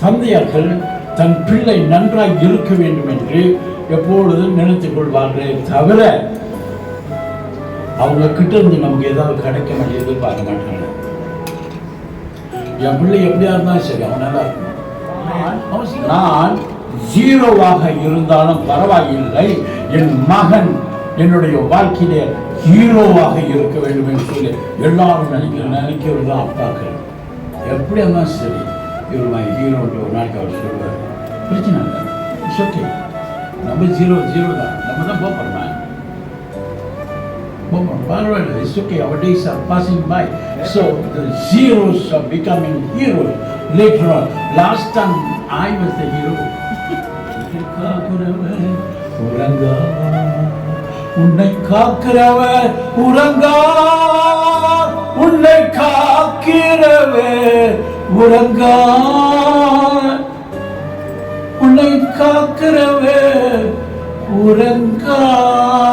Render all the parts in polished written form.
தந்தையர்கள் தன் பிள்ளை நன்றாய் இருக்க வேண்டும் என்று எப்பொழுதும் நினைத்துக் கொள்வார்களே தவிர அவங்க கிட்ட இருந்து நமக்கு ஏதாவது கிடைக்க வேண்டியது பார்க்க மாட்டாங்க. என் பிள்ளை எப்படியா இருந்தாலும் சரி, அவன் நல்லா இருக்கும். நான் ஜீரோவாக இருந்தாலும் பரவாயில்லை, என் மகன் என்னுடைய வாழ்க்கையிலே ஹீரோவாக இருக்க வேண்டும் என்று சொல்லி எல்லாரும் நினைக்கிறது தான் அப்பாக்கள். எப்படி இருந்தாலும் சரி, இவர் மை ஹீரோன்ற ஒரு நாளைக்கு அவர் சொல்லுவார். பிரச்சனை இல்லை, இட்ஸ் ஓகே. நம்ம ஜீரோ தான், நம்ம தான் போகிறோம். Parallel, it's okay, our days are passing by. So the zeros are becoming heroes later on. Last time I was the hero. உன்னை காக்கிறவர் உறங்கார், உன்னை காக்கிறவர் உறங்கார், உன்னை காக்கிறவர் உறங்கார்.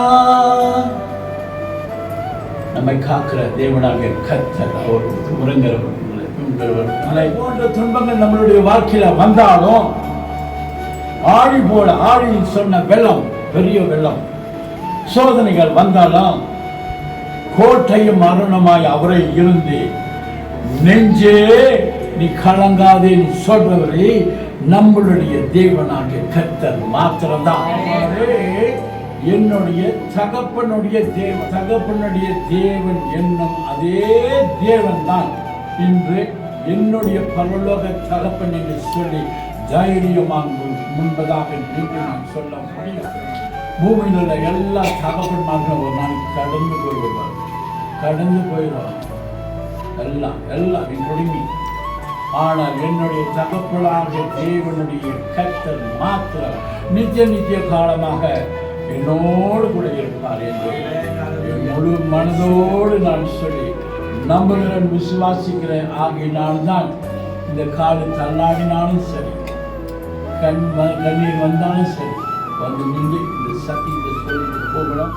நம்மை காக்கிற தேவனாக கர்த்தர் அவர் உறங்குகிறவர். மலை போன்ற துன்பங்கள் நம்மளுடைய வாழ்க்கையில வந்தாலும் ஆழி போல, ஆழி சொன்ன வெள்ளம், பெரிய வெள்ளம், சோதனைகள் வந்தாலும் கோட்டையும் அருணமாய் அவரை இருந்து நெஞ்சே நீ கலங்காதே சொல்றவரை நம்மளுடைய தேவனாக கர்த்தர் மாத்திரம்தான். என்னுடைய தகப்பனுடைய தேவன் என்னும் அதே தேவன் தான் இன்று என்னுடைய பரலோக தகப்பன் என்று சொல்லி தைரியமாக முன்பதாக நான் சொல்ல முடியும். பூமியில் உள்ள எல்லா தகப்பன்மார்களும் ஒரு நாளைக்கு கடந்து போயிடுவார், எல்லாம் இன்க்ளூடிங். ஆனால் என்னுடைய தகப்பனாக தேவனுடைய கர்த்தர் மாத்திரம் நித்திய காலமாக என்னோடு கூட இருப்பார் என்று முழு மனதோடு நான் சொல்லி நம்புகிறேன், விசுவாசிக்கிறேன். ஆகினால்தான் இந்த காடு தள்ளாடினாலும் சரி, கண்ணீர் வந்தாலும் சரி, வந்து நின்று இந்த சத்தியத்தை சொல்லிட்டு போகணும்.